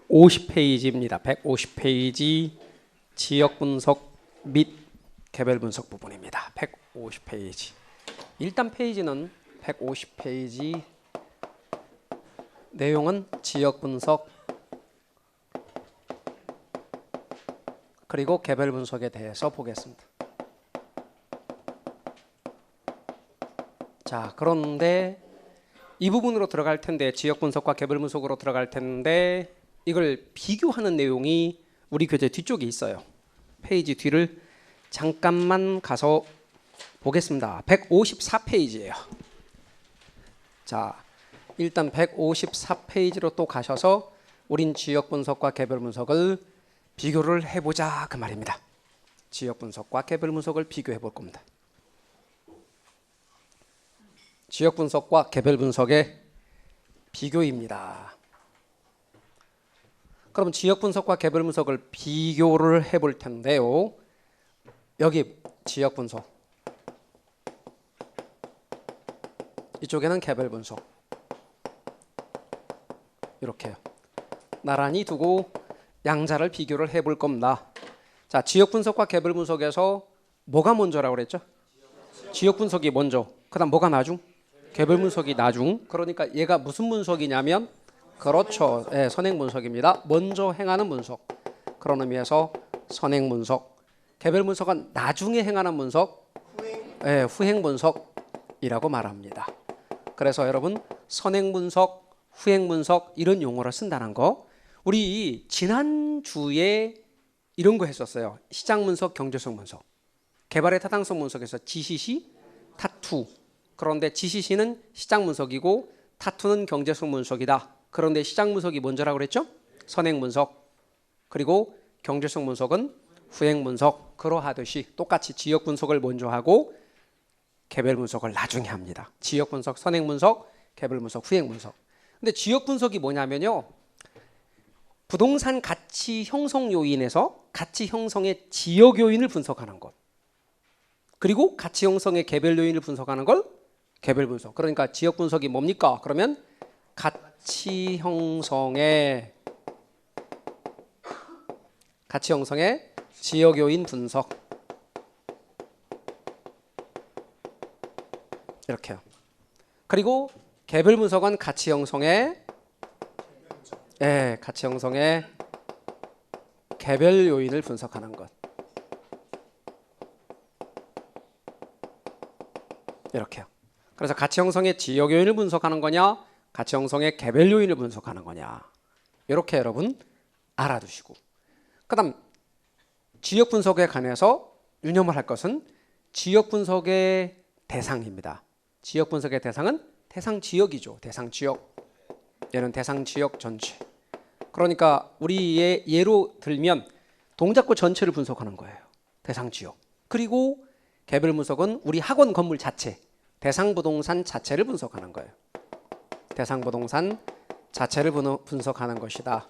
150페이지입니다. 150페이지 지역 분석 및 개별 분석 부분입니다. 150페이지. 일단 페이지는 150페이지 내용은 지역 분석 그리고 개별 분석에 대해서 보겠습니다. 자, 그런데 이 부분으로 들어갈 텐데, 지역 분석과 개별 분석으로 들어갈 텐데 이걸 비교하는 내용이 우리 교재 뒤쪽에 있어요. 페이지 뒤를 잠깐만 가서 보겠습니다. 154페이지예요. 자, 일단 154페이지로 또 가셔서 우린 지역 분석과 개별 분석을 비교를 해보자 그 말입니다. 지역 분석과 개별 분석을 비교해 볼 겁니다. 지역 분석과 개별 분석의 비교입니다. 그럼 지역 분석과 개별 분석을 비교를 해볼 텐데요. 여기 지역 분석, 이쪽에는 개별 분석, 이렇게요. 나란히 두고 양자를 비교를 해볼 겁니다. 자, 지역 분석과 개별 분석에서 뭐가 먼저라고 그랬죠? 지역 분석이 먼저, 그 다음 뭐가 나중? 개별 분석이 나중. 그러니까 얘가 무슨 분석이냐면, 그렇죠, 네, 선행 분석입니다. 먼저 행하는 분석. 그런 의미에서 선행 분석. 개별 분석은 나중에 행하는 분석, 네, 후행 분석이라고 말합니다. 그래서 여러분, 선행 분석, 후행 분석 이런 용어를 쓴다는 거, 우리 지난주에 이런 거 했었어요. 시장 분석, 경제성 분석. 개발의 타당성 분석에서 GCC, 타투. 그런데 GCC는 시장 분석이고 타투는 경제성 분석이다. 그런데 시장 분석이 먼저라고 그랬죠? 선행 분석. 그리고 경제성 분석은 후행 분석. 그러하듯이 똑같이 지역 분석을 먼저 하고 개별 분석을 나중에 합니다. 지역 분석, 선행 분석, 개별 분석, 후행 분석. 근데 지역 분석이 뭐냐면요, 부동산 가치 형성 요인에서 가치 형성의 지역 요인을 분석하는 것, 그리고 가치 형성의 개별 요인을 분석하는 걸 개별 분석. 그러니까 지역 분석이 뭡니까? 그러면 가치 형성의 지역 요인 분석. 이렇게요. 그리고 개별 분석은 가치 형성의 개별 요인을 분석하는 것. 이렇게요. 그래서 가치 형성의 지역 요인을 분석하는 거냐, 가치 형성의 개별 요인을 분석하는 거냐, 이렇게 여러분 알아두시고, 그다음 지역 분석에 관해서 유념을 할 것은 지역 분석의 대상입니다. 지역 분석의 대상은 대상 지역이죠. 대상 지역. 얘는 대상 지역 전체. 그러니까 우리의 예로 들면 동작구 전체를 분석하는 거예요. 대상 지역. 그리고 개별 분석은 우리 학원 건물 자체, 대상 부동산 자체를 분석하는 거예요. 대상 부동산 자체를 분석하는 것이다.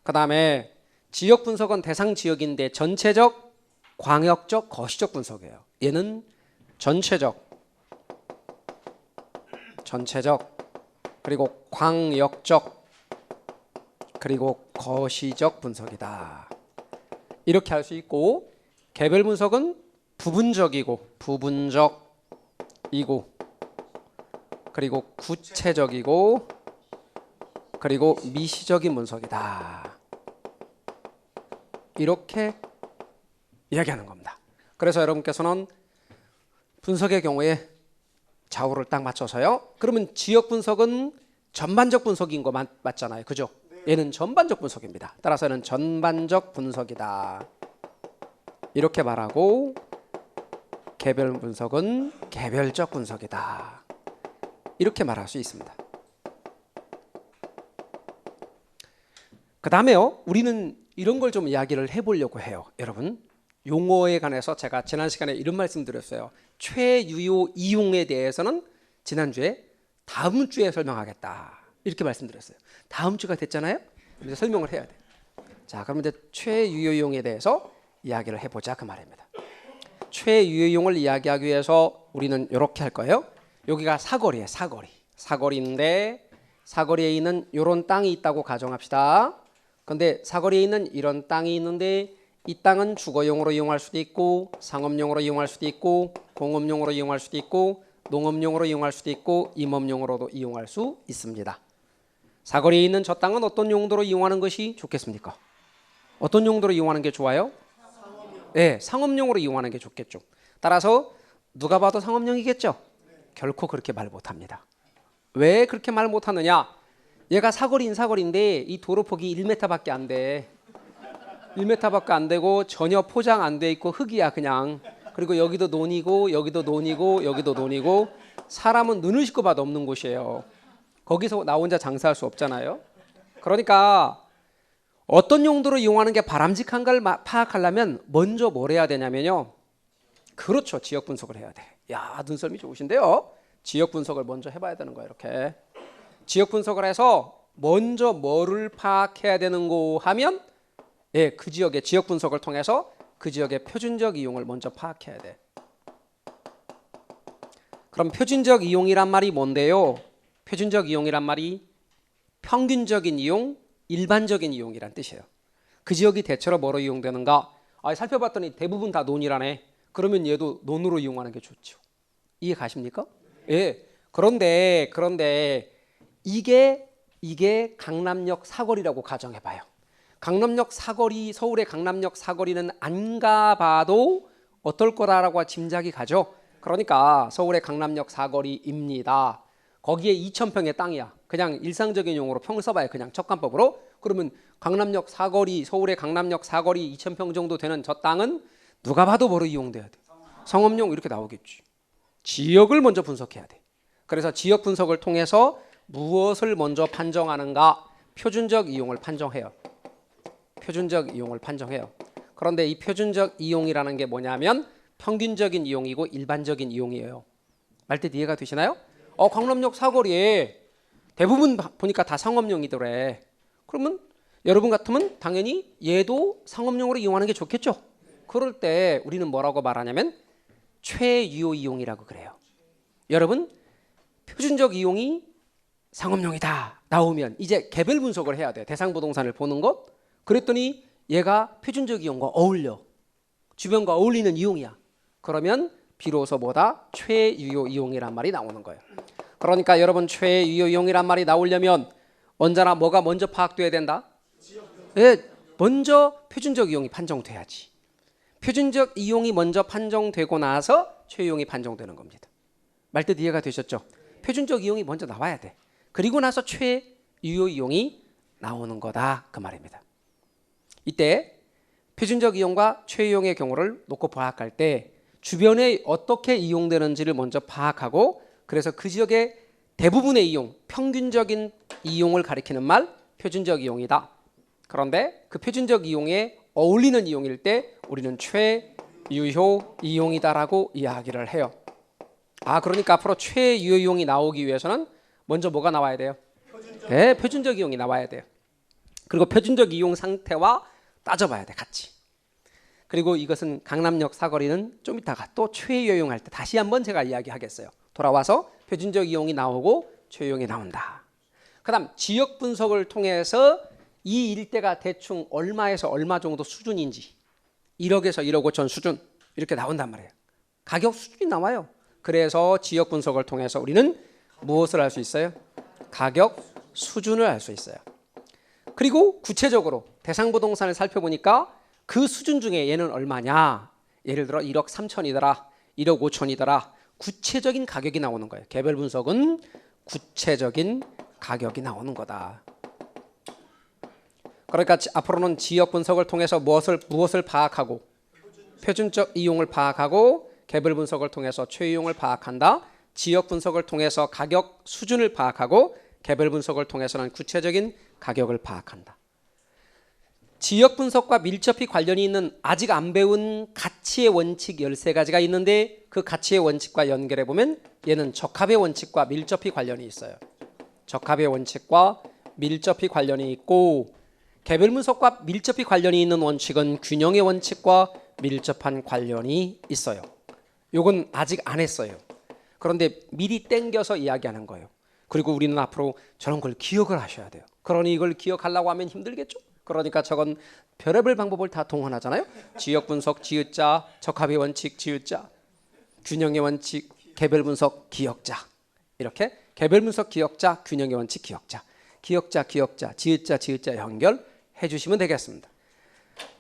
그 다음에 지역 분석은 대상 지역인데 전체적, 광역적, 거시적 분석이에요. 얘는 전체적, 그리고 광역적, 그리고 거시적 분석이다. 이렇게 할 수 있고, 개별 분석은 부분적이고, 그리고 구체적이고, 그리고 미시적인 분석이다. 이렇게 이야기하는 겁니다. 그래서 여러분께서는 분석의 경우에 좌우를 딱 맞춰서요. 그러면 지역 분석은 전반적 분석인 거 맞잖아요. 그죠? 얘는 전반적 분석입니다. 따라서 얘는 전반적 분석이다. 이렇게 말하고, 개별 분석은 개별적 분석이다. 이렇게 말할 수 있습니다. 그 다음에요, 우리는 이런 걸 좀 이야기를 해보려고 해요. 여러분, 용어에 관해서 제가 지난 시간에 이런 말씀 드렸어요. 최유효 이용에 대해서는 지난주에 다음 주에 설명하겠다, 이렇게 말씀드렸어요. 다음 주가 됐잖아요. 이제 설명을 해야 돼. 자, 그럼 이제 최유효 이용에 대해서 이야기를 해보자 그 말입니다. 최유효 이용을 이야기하기 위해서 우리는 이렇게 할 거예요. 여기가 사거리예요. 사거리인데 사거리에 있는 이런 땅이 있다고 가정합시다. 근데 사거리에 있는 이런 땅이 있는데 이 땅은 주거용으로 이용할 수도 있고 상업용으로 이용할 수도 있고 공업용으로 이용할 수도 있고 농업용으로 이용할 수도 있고 임업용으로도 이용할 수 있습니다. 사거리에 있는 저 땅은 어떤 용도로 이용하는 것이 좋겠습니까? 어떤 용도로 이용하는 게 좋아요? 네, 상업용으로 이용하는 게 좋겠죠. 따라서 누가 봐도 상업용이겠죠? 결코 그렇게 말 못합니다. 왜 그렇게 말 못하느냐? 얘가 사거리인 사거리인데 이 도로 폭이 1m밖에 안 돼. 1m밖에 안 되고 전혀 포장 안 돼 있고 흙이야 그냥. 그리고 여기도 논이고 여기도 논이고 여기도 논이고 사람은 눈을 씻고 봐도 없는 곳이에요. 거기서 나 혼자 장사할 수 없잖아요. 그러니까 어떤 용도로 이용하는 게 바람직한가를 파악하려면 먼저 뭘 해야 되냐면요. 그렇죠. 지역 분석을 해야 돼. 야, 눈썰미 좋으신데요. 지역 분석을 먼저 해봐야 되는 거예요. 이렇게 지역 분석을 해서 먼저 뭐를 파악해야 되는고 하면 예, 그 지역의 지역 분석을 통해서 그 지역의 표준적 이용을 먼저 파악해야 돼. 그럼 표준적 이용이란 말이 뭔데요? 표준적 이용이란 말이 평균적인 이용, 일반적인 이용이란 뜻이에요. 그 지역이 대체로 뭐로 이용되는가? 살펴봤더니 대부분 다 논이라네. 그러면 얘도 논으로 이용하는 게 좋죠. 이해 가십니까? 예. 그런데 이게 강남역 사거리라고 가정해봐요. 강남역 사거리, 서울의 강남역 사거리는 안 가봐도 어떨 거다라고 짐작이 가죠. 그러니까 서울의 강남역 사거리입니다. 거기에 2,000평의 땅이야. 그냥 일상적인 용어로 평을 써봐요. 그냥 척관법으로. 그러면 강남역 사거리, 서울의 강남역 사거리 2,000평 정도 되는 저 땅은 누가 봐도 뭐로 이용돼야 돼? 상업용 이렇게 나오겠지. 지역을 먼저 분석해야 돼. 그래서 지역 분석을 통해서 무엇을 먼저 판정하는가? 표준적 이용을 판정해요. 표준적 이용을 판정해요. 그런데 이 표준적 이용이라는 게 뭐냐면 평균적인 이용이고 일반적인 이용이에요. 말뜻 이해가 되시나요? 강남역 사거리에 대부분 보니까 다 상업용이더래. 그러면 여러분 같으면 당연히 얘도 상업용으로 이용하는 게 좋겠죠. 그럴 때 우리는 뭐라고 말하냐면 최유효 이용이라고 그래요. 여러분 표준적 이용이 상업용이다 나오면 이제 개별 분석을 해야 돼. 대상 부동산을 보는 것. 그랬더니 얘가 표준적 이용과 어울려. 주변과 어울리는 이용이야. 그러면 비로소 뭐다? 최유효 이용이란 말이 나오는 거예요. 그러니까 여러분 최유효 이용이란 말이 나오려면 언제나 뭐가 먼저 파악돼야 된다? 네, 먼저 표준적 이용이 판정돼야지. 표준적 이용이 먼저 판정되고 나서 최유용이 판정되는 겁니다. 말뜻 이해가 되셨죠? 표준적 이용이 먼저 나와야 돼. 그리고 나서 최유효 이용이 나오는 거다 그 말입니다. 이때 표준적 이용과 최유용의 경우를 놓고 파악할 때 주변에 어떻게 이용되는지를 먼저 파악하고 그래서 그 지역의 대부분의 이용, 평균적인 이용을 가리키는 말 표준적 이용이다. 그런데 그 표준적 이용에 어울리는 이용일 때 우리는 최유효 이용이다라고 이야기를 해요. 그러니까 앞으로 최유효 이용이 나오기 위해서는 먼저 뭐가 나와야 돼요? 네, 표준적 이용이 나와야 돼요. 그리고 표준적 이용 상태와 따져봐야 돼 같이. 그리고 이것은 강남역 사거리는 좀 이따가 또 최유효 이용할 때 다시 한번 제가 이야기하겠어요. 돌아와서 표준적 이용이 나오고 최유용이 나온다. 그 다음 지역 분석을 통해서 이 일대가 대충 얼마에서 얼마 정도 수준인지 1억에서 1억 5천 수준 이렇게 나온단 말이에요. 가격 수준이 나와요. 그래서 지역 분석을 통해서 우리는 무엇을 알 수 있어요? 가격 수준을 알 수 있어요. 그리고 구체적으로 대상 부동산을 살펴보니까 그 수준 중에 얘는 얼마냐? 예를 들어 1억 3천이더라, 1억 5천이더라. 구체적인 가격이 나오는 거예요. 개별 분석은 구체적인 가격이 나오는 거다. 그러니까 앞으로는 지역 분석을 통해서 무엇을 파악하고 표준적 이용을 파악하고 개별 분석을 통해서 최이용을 파악한다. 지역 분석을 통해서 가격 수준을 파악하고 개별 분석을 통해서는 구체적인 가격을 파악한다. 지역 분석과 밀접히 관련이 있는 아직 안 배운 가치의 원칙 13가지가 있는데 그 가치의 원칙과 연결해 보면 얘는 적합의 원칙과 밀접히 관련이 있어요. 적합의 원칙과 밀접히 관련이 있고 개별 분석과 밀접히 관련이 있는 원칙은 균형의 원칙과 밀접한 관련이 있어요. 요건 아직 안 했어요. 그런데 미리 땡겨서 이야기하는 거예요. 그리고 우리는 앞으로 저런 걸 기억을 하셔야 돼요. 그러니 이걸 기억하려고 하면 힘들겠죠? 그러니까 저건 별의별 방법을 다 동원하잖아요. 지역 분석, 지읒자, 적합의 원칙, 지읒자, 균형의 원칙, 개별 분석, 기역자. 이렇게 개별 분석, 기역자, 균형의 원칙, 기역자, 기역자, 지읒자 연결해 주시면 되겠습니다.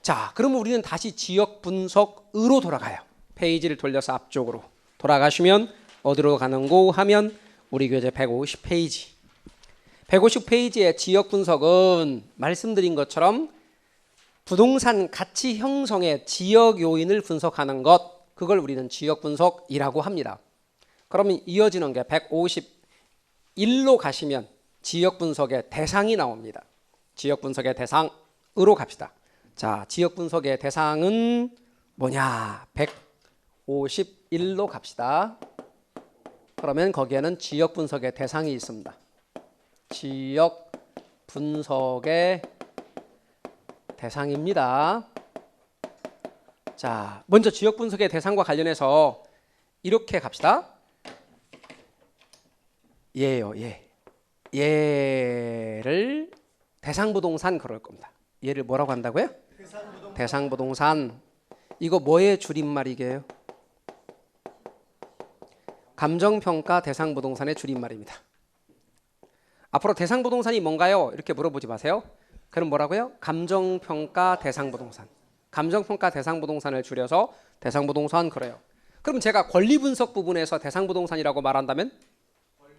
자, 그러면 우리는 다시 지역 분석으로 돌아가요. 페이지를 돌려서 앞쪽으로 돌아가시면 어디로 가는고 하면 우리 교재 150페이지. 150페이지의 지역 분석은 말씀드린 것처럼 부동산 가치 형성의 지역 요인을 분석하는 것, 그걸 우리는 지역 분석이라고 합니다. 그러면 이어지는 게 151로 가시면 지역 분석의 대상이 나옵니다. 지역 분석의 대상으로 갑시다. 자, 지역 분석의 대상은 뭐냐? 151로 갑시다. 그러면 거기에는 지역 분석의 대상이 있습니다. 지역 분석의 대상입니다. 자, 먼저 지역 분석의 대상과 관련해서 이렇게 갑시다. 얘예요, 얘. 얘를 대상부동산 그럴 겁니다. 얘를 뭐라고 한다고요? 대상부동산. 이거 뭐의 줄임말이게요? 감정평가 대상부동산의 줄임말입니다. 앞으로 대상부동산이 뭔가요? 이렇게 물어보지 마세요. 그럼 뭐라고요? 감정평가 대상부동산. 감정평가 대상부동산을 줄여서 대상부동산 그래요. 그럼 제가 권리분석 부분에서 대상부동산이라고 말한다면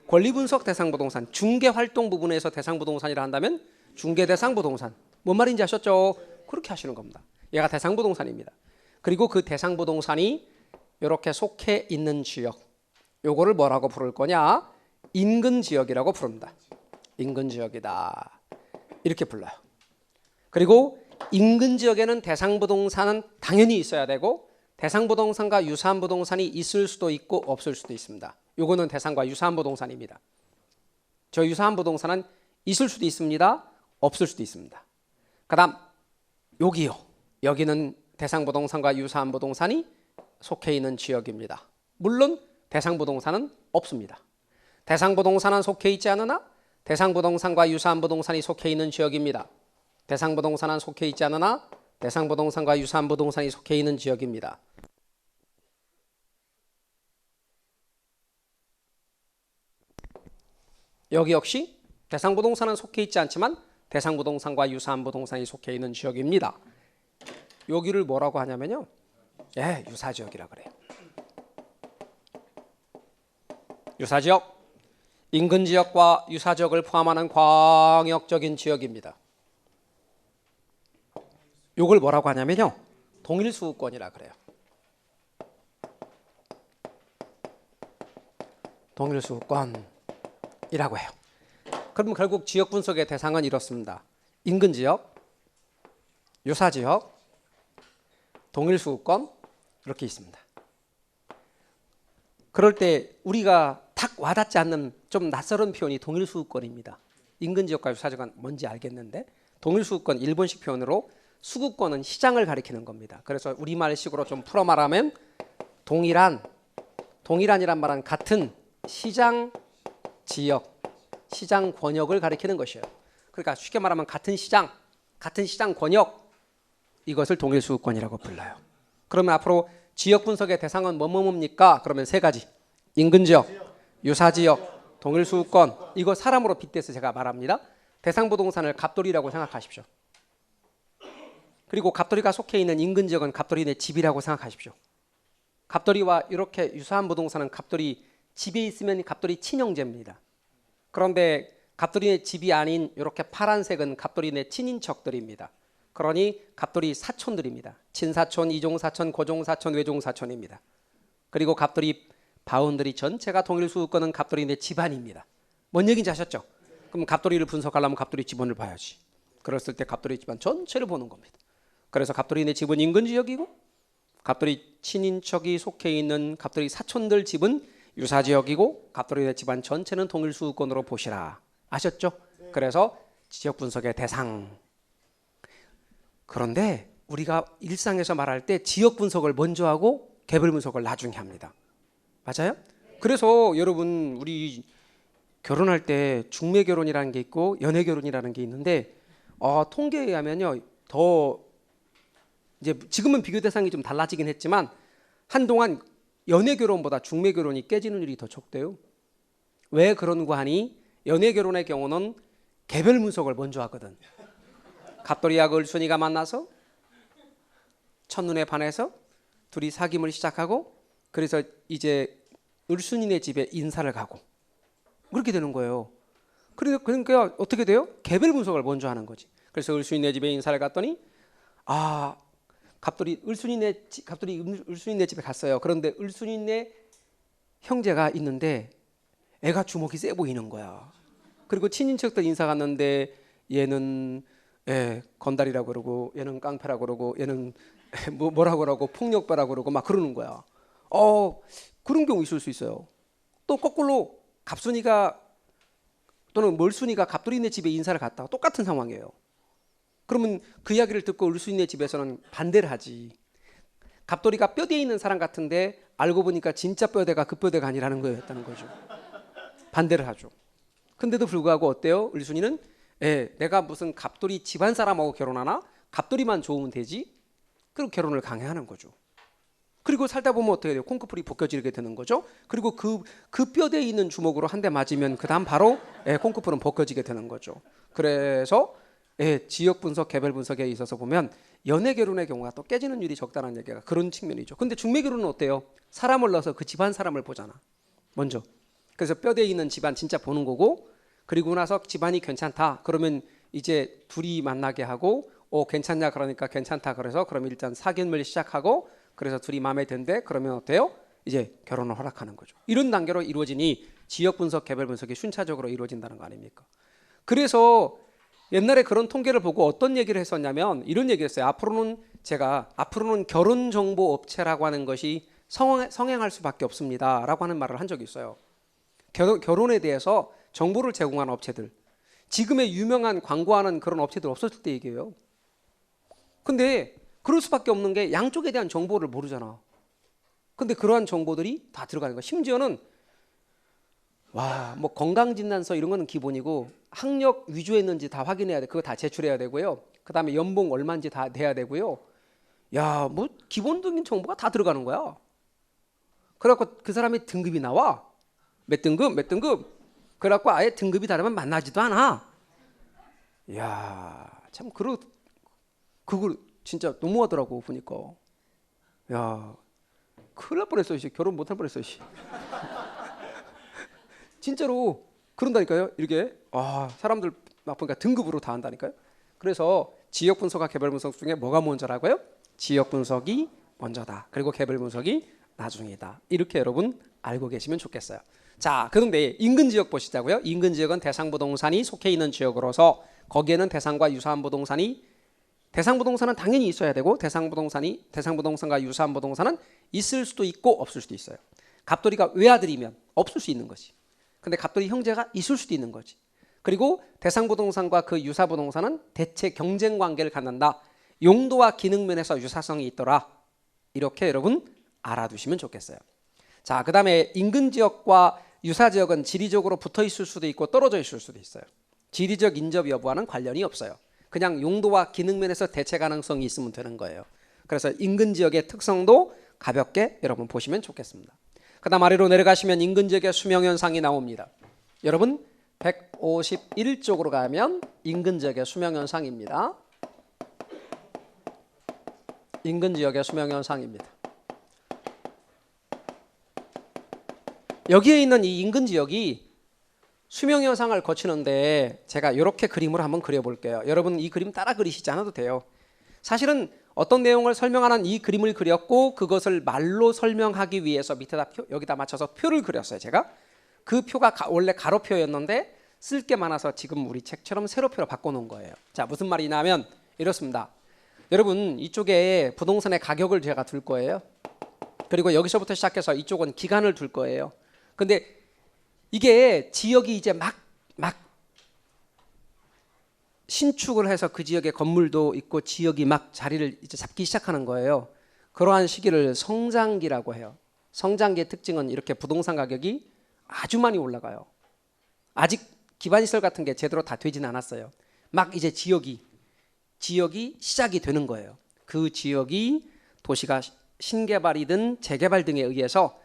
권리분석 대상부동산, 중개활동 부분에서 대상부동산이라 한다면 중개대상부동산. 뭔 말인지 아셨죠? 그렇게 하시는 겁니다. 얘가 대상부동산입니다. 그리고 그 대상부동산이 이렇게 속해 있는 지역, 요거를 뭐라고 부를 거냐? 인근지역이라고 부릅니다. 인근지역이다. 이렇게 불러요. 그리고 인근지역에는 대상부동산은 당연히 있어야 되고 대상부동산과 유사한 부동산이 있을 수도 있고 없을 수도 있습니다. 요거는 대상과 유사한 부동산입니다. 저 유사한 부동산은 있을 수도 있습니다. 없을 수도 있습니다. 그 다음 여기요. 여기는 대상부동산과 유사한 부동산이 속해 있는 지역입니다. 물론 대상부동산은 없습니다. 대상부동산은 속해 있지 않으나 대상부동산과 유사한 부동산이 속해 있는 지역입니다. 대상부동산은 속해 있지 않으나 대상부동산과 유사한 부동산이 속해 있는 지역입니다. 여기 역시 대상부동산은 속해 있지 않지만 대상부동산과 유사한 부동산이 속해 있는 지역입니다. 여기를 뭐라고 하냐면요. 예, 유사지역이라 그래요. 유사지역, 인근지역과 유사지역을 포함하는 광역적인 지역입니다. 요걸 뭐라고 하냐면요. 동일수급권이라 그래요. 동일수급권이라고 해요. 그럼 결국 지역 분석의 대상은 이렇습니다. 인근지역, 유사지역, 동일수급권 이렇게 있습니다. 그럴 때 우리가 탁 와닿지 않는 좀 낯설은 표현이 동일수급권입니다. 인근지역과 유사지역은 뭔지 알겠는데 동일수급권 일본식 표현으로 수급권은 시장을 가리키는 겁니다. 그래서 우리말식으로 좀 풀어 말하면 동일한이란 말은 같은 시장 지역, 시장 권역을 가리키는 것이에요. 그러니까 쉽게 말하면 같은 시장 권역, 이것을 동일수급권이라고 불러요. 그러면 앞으로 지역 분석의 대상은 뭐뭡니까? 그러면 세 가지. 인근지역, 유사지역, 동일수급권. 이거 사람으로 빗대서 제가 말합니다. 대상부동산을 갑돌이라고 생각하십시오. 그리고 갑돌이가 속해 있는 인근지역은 갑돌이네 집이라고 생각하십시오. 갑돌이와 이렇게 유사한 부동산은 갑돌이 집에 있으면 갑돌이 친형제입니다. 그런데 갑돌이네 집이 아닌 이렇게 파란색은 갑돌이네 친인척들입니다. 그러니 갑돌이 사촌들입니다. 친사촌, 이종사촌, 고종사촌, 외종사촌입니다. 그리고 갑돌이 바운더리 전체가 동일수급권은 갑돌이네 집안입니다. 뭔 얘기인지 아셨죠? 그럼 갑돌이를 분석하려면 갑돌이 집안을 봐야지. 그랬을 때 갑돌이 집안 전체를 보는 겁니다. 그래서 갑돌이네 집은 인근지역이고 갑돌이 친인척이 속해 있는 갑돌이 사촌들 집은 유사지역이고 갑돌이네 집안 전체는 동일수급권으로 보시라. 아셨죠? 그래서 지역 분석의 대상. 그런데 우리가 일상에서 말할 때 지역 분석을 먼저 하고 개별 분석을 나중에 합니다. 맞아요? 그래서 여러분 우리 결혼할 때 중매 결혼이라는 게 있고 연애 결혼이라는 게 있는데 통계에 의하면요, 더 이제 지금은 비교 대상이 좀 달라지긴 했지만 한동안 연애 결혼보다 중매 결혼이 깨지는 일이 더 적대요. 왜 그런가 하니 연애 결혼의 경우는 개별 분석을 먼저 하거든. 갑돌이하고 을순이가 만나서 첫눈에 반해서 둘이 사귐을 시작하고 그래서 이제 을순이네 집에 인사를 가고 그렇게 되는 거예요. 그러니까 어떻게 돼요? 개별 분석을 먼저 하는 거지. 그래서 을순이네 집에 인사를 갔더니 갑돌이 을순이네 집에 갔어요. 그런데 을순이네 형제가 있는데 애가 주먹이 세 보이는 거야. 그리고 친인척들 인사 갔는데 얘는 건달이라고 그러고 얘는 깡패라고 그러고 얘는 뭐라고 그러고 폭력배라고 그러고 막 그러는 거야. 그런 경우 있을 수 있어요. 또 거꾸로 갑순이가 또는 멀순이가 갑돌이네 집에 인사를 갔다가 똑같은 상황이에요. 그러면 그 이야기를 듣고 을순이네 집에서는 반대를 하지. 갑돌이가 뼈대에 있는 사람 같은데 알고 보니까 진짜 뼈대가 그 뼈대가 아니라는 거였다는 거죠. 반대를 하죠. 근데도 불구하고 어때요? 을순이는 내가 무슨 갑돌이 집안 사람하고 결혼하나? 갑돌이만 좋으면 되지? 그리고 결혼을 강행하는 거죠. 그리고 살다 보면 어떻게 돼요? 콩쿠풀이 벗겨지게 되는 거죠. 그리고 그 뼈대에 있는 주먹으로 한 대 맞으면 그 다음 바로 콩쿠풀은 벗겨지게 되는 거죠. 그래서 지역 분석, 개별 분석에 있어서 보면 연애 결혼의 경우가 또 깨지는 일이 적다는 얘기가 그런 측면이죠. 근데 중매 결혼은 어때요? 사람을 넣어서 그 집안 사람을 보잖아. 먼저. 그래서 뼈대에 있는 집안 진짜 보는 거고 그리고 나서 집안이 괜찮다. 그러면 이제 둘이 만나게 하고 괜찮냐 그러니까 괜찮다. 그래서 그럼 일단 사귐을 시작하고 그래서 둘이 마음에 든대. 그러면 어때요? 이제 결혼을 허락하는 거죠. 이런 단계로 이루어지니 지역 분석, 개별 분석이 순차적으로 이루어진다는 거 아닙니까? 그래서 옛날에 그런 통계를 보고 어떤 얘기를 했었냐면 이런 얘기를 했어요. 앞으로는 결혼 정보 업체라고 하는 것이 성행할 수밖에 없습니다라고 하는 말을 한 적이 있어요. 결혼에 대해서 정보를 제공하는 업체들, 지금의 유명한 광고하는 그런 업체들 없었을 때 얘기예요. 근데 그럴 수밖에 없는 게 양쪽에 대한 정보를 모르잖아. 근데 그러한 정보들이 다 들어가는 거야. 심지어는 뭐 건강진단서 이런 거는 기본이고 학력 위조했는지 다 확인해야 돼. 그거 다 제출해야 되고요. 그 다음에 연봉 얼마인지 다 돼야 되고요. 뭐 기본적인 정보가 다 들어가는 거야. 그래갖고 그 사람의 등급이 나와. 몇 등급. 그래갖고 아예 등급이 다르면 만나지도 않아. 참 그걸 진짜 너무하더라고 보니까. 큰일 날 뻔했어. 결혼 못할 뻔했어. 진짜로 그런다니까요. 이렇게 사람들 막 보니까 등급으로 다 한다니까요. 그래서 지역 분석과 개별 분석 중에 뭐가 먼저라고요? 지역 분석이 먼저다. 그리고 개별 분석이 나중이다. 이렇게 여러분 알고 계시면 좋겠어요. 자, 그런데 인근 지역 보시자고요. 인근 지역은 대상 부동산이 속해 있는 지역으로서 거기에는 대상과 유사한 부동산은 당연히 있어야 되고 대상 부동산과 유사한 부동산은 있을 수도 있고 없을 수도 있어요. 갑돌이가 외아들이면 없을 수 있는 거지. 근데 갑돌이 형제가 있을 수도 있는 거지. 그리고 대상 부동산과 그 유사 부동산은 대체 경쟁 관계를 갖는다. 용도와 기능 면에서 유사성이 있더라. 이렇게 여러분 알아두시면 좋겠어요. 자, 그 다음에 인근 지역과 유사 지역은 지리적으로 붙어 있을 수도 있고 떨어져 있을 수도 있어요. 지리적 인접 여부와는 관련이 없어요. 그냥 용도와 기능 면에서 대체 가능성이 있으면 되는 거예요. 그래서 인근 지역의 특성도 가볍게 여러분 보시면 좋겠습니다. 그 다음 아래로 내려가시면 인근 지역의 수명 현상이 나옵니다. 여러분 151쪽으로 가면 인근 지역의 수명 현상입니다. 인근 지역의 수명 현상입니다. 여기에 있는 이 인근 지역이 수명 현상을 거치는데 제가 이렇게 그림을 한번 그려볼게요. 여러분 이 그림 따라 그리시지 않아도 돼요. 사실은 어떤 내용을 설명하는 이 그림을 그렸고 그것을 말로 설명하기 위해서 밑에다 여기다 맞춰서 표를 그렸어요. 제가 그 표가 원래 가로표였는데 쓸 게 많아서 지금 우리 책처럼 세로표로 바꿔놓은 거예요. 자, 무슨 말이냐면 이렇습니다. 여러분 이쪽에 부동산의 가격을 제가 둘 거예요. 그리고 여기서부터 시작해서 이쪽은 기간을 둘 거예요. 근데 이게 지역이 이제 막 신축을 해서 그 지역에 건물도 있고 지역이 막 자리를 이제 잡기 시작하는 거예요. 그러한 시기를 성장기라고 해요. 성장기의 특징은 이렇게 부동산 가격이 아주 많이 올라가요. 아직 기반시설 같은 게 제대로 다 되지는 않았어요. 막 이제 지역이 지역이 시작이 되는 거예요. 그 지역이 도시가 신개발이든 재개발 등에 의해서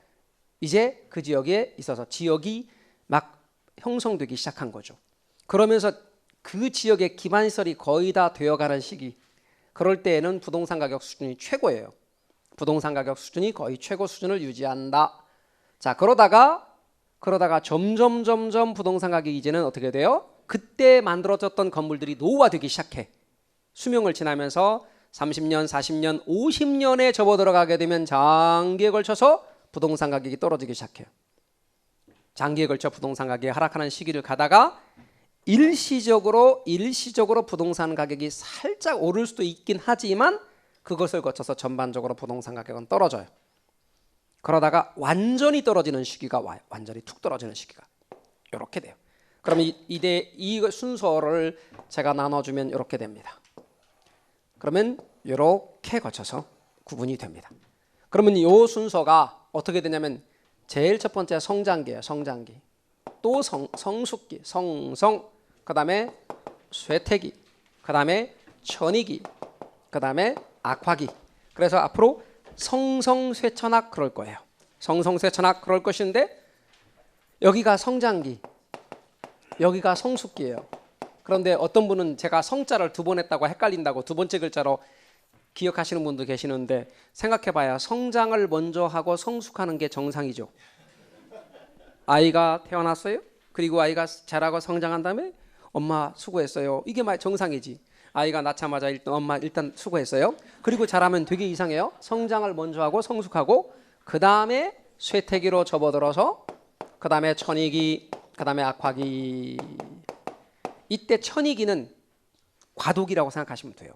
이제 그 지역에 있어서 지역이 막 형성되기 시작한 거죠. 그러면서 그 지역의 기반시설이 거의 다 되어가는 시기, 그럴 때에는 부동산 가격 수준이 최고예요. 부동산 가격 수준이 거의 최고 수준을 유지한다. 자, 그러다가 점점 부동산 가격이 이제는 어떻게 돼요? 그때 만들어졌던 건물들이 노후화되기 시작해. 수명을 지나면서 30년, 40년, 50년에 접어들어가게 되면 장기에 걸쳐서 부동산 가격이 떨어지기 시작해요. 장기에 걸쳐 부동산 가격이 하락하는 시기를 가다가 일시적으로 부동산 가격이 살짝 오를 수도 있긴 하지만 그것을 거쳐서 전반적으로 부동산 가격은 떨어져요. 그러다가 완전히 떨어지는 시기가 와요. 완전히 툭 떨어지는 시기가 이렇게 돼요. 그러면 이 순서를 제가 나눠주면 이렇게 됩니다. 그러면 이렇게 거쳐서 구분이 됩니다. 그러면 이 순서가 어떻게 되냐면 제일 첫 번째 성장기예요. 성장기. 또 성숙기, 성성, 그 다음에 쇠퇴기, 그 다음에 천이기, 그 다음에 악화기. 그래서 앞으로 성성쇠천악 그럴 거예요. 성성쇠천악 그럴 것인데 여기가 성장기, 여기가 성숙기예요. 그런데 어떤 분은 제가 성자를 두 번 했다고 헷갈린다고 두 번째 글자로 기억하시는 분도 계시는데 생각해봐야 성장을 먼저 하고 성숙하는 게 정상이죠. 아이가 태어났어요. 그리고 아이가 자라고 성장한 다음에 엄마 수고했어요. 이게 정상이지. 아이가 낳자마자 엄마 일단 수고했어요. 그리고 자라면 되게 이상해요. 성장을 먼저 하고 성숙하고 그 다음에 쇠퇴기로 접어들어서 그 다음에 천이기, 그 다음에 악화기. 이때 천이기는 과도기라고 생각하시면 돼요.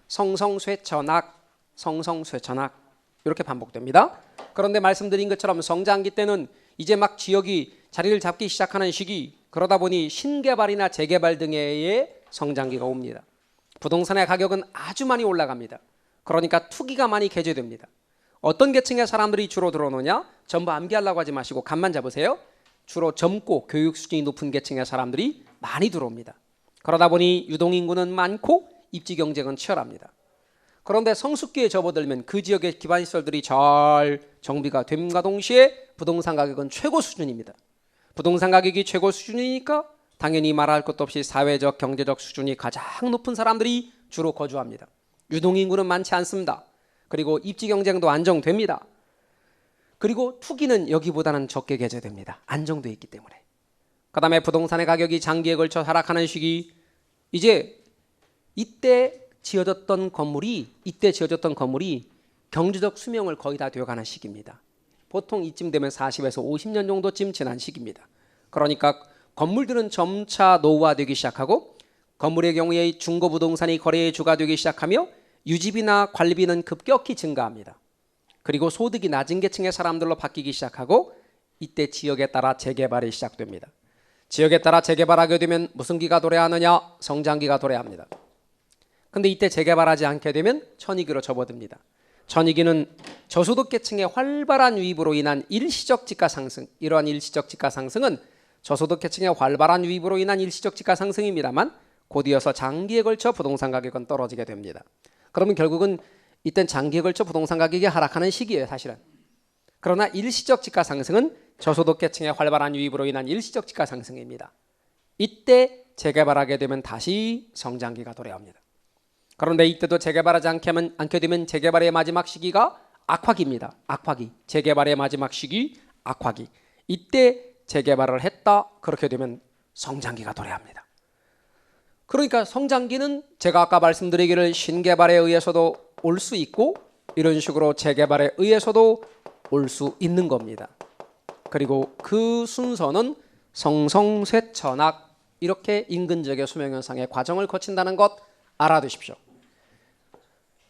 성성쇠천악, 성성쇠천악 이렇게 반복됩니다. 그런데 말씀드린 것처럼 성장기 때는 이제 막 지역이 자리를 잡기 시작하는 시기, 그러다 보니 신개발이나 재개발 등의 성장기가 옵니다. 부동산의 가격은 아주 많이 올라갑니다. 그러니까 투기가 많이 개재됩니다. 어떤 계층의 사람들이 주로 들어오느냐? 전부 암기하려고 하지 마시고 감만 잡으세요. 주로 젊고 교육 수준이 높은 계층의 사람들이 많이 들어옵니다. 그러다 보니 유동인구는 많고 입지 경쟁은 치열합니다. 그런데 성숙기에 접어들면 그 지역의 기반시설들이 잘 정비가 됨과 동시에 부동산 가격은 최고 수준입니다. 부동산 가격이 최고 수준이니까 당연히 말할 것도 없이 사회적 경제적 수준이 가장 높은 사람들이 주로 거주합니다. 유동인구는 많지 않습니다. 그리고 입지 경쟁도 안정됩니다. 그리고 투기는 여기보다는 적게 개재됩니다. 안정돼 있기 때문에. 그 다음에 부동산의 가격이 장기에 걸쳐 하락하는 시기, 이제 이때 지어졌던 건물이 경제적 수명을 거의 다 되어가는 시기입니다. 보통 이쯤 되면 40에서 50년 정도쯤 지난 시기입니다. 그러니까 건물들은 점차 노후화되기 시작하고 건물의 경우에 중고부동산이 거래의 주가 되기 시작하며 유지비나 관리비는 급격히 증가합니다. 그리고 소득이 낮은 계층의 사람들로 바뀌기 시작하고 이때 지역에 따라 재개발이 시작됩니다. 지역에 따라 재개발하게 되면 무슨 기가 도래하느냐? 성장기가 도래합니다. 근데 이때 재개발하지 않게 되면 천이기로 접어듭니다. 천이기는 저소득 계층의 활발한 유입으로 인한 일시적 지가 상승, 이러한 일시적 지가 상승은 저소득 계층의 활발한 유입으로 인한 일시적 지가 상승입니다만 곧이어서 장기에 걸쳐 부동산 가격은 떨어지게 됩니다. 그러면 결국은 이땐 장기에 걸쳐 부동산 가격이 하락하는 시기예요, 사실은. 그러나 일시적 지가 상승은 저소득 계층의 활발한 유입으로 인한 일시적 지가 상승입니다. 이때 재개발하게 되면 다시 성장기가 도래합니다. 그런데 이때도 재개발하지 않게 되면 재개발의 마지막 시기가 악화기입니다. 악화기. 재개발의 마지막 시기 악화기. 이때 재개발을 했다. 그렇게 되면 성장기가 도래합니다. 그러니까 성장기는 제가 아까 말씀드리기를 신개발에 의해서도 올 수 있고 이런 식으로 재개발에 의해서도 올 수 있는 겁니다. 그리고 그 순서는 성성쇠천악 이렇게 인근지역의 수명현상의 과정을 거친다는 것 알아두십시오.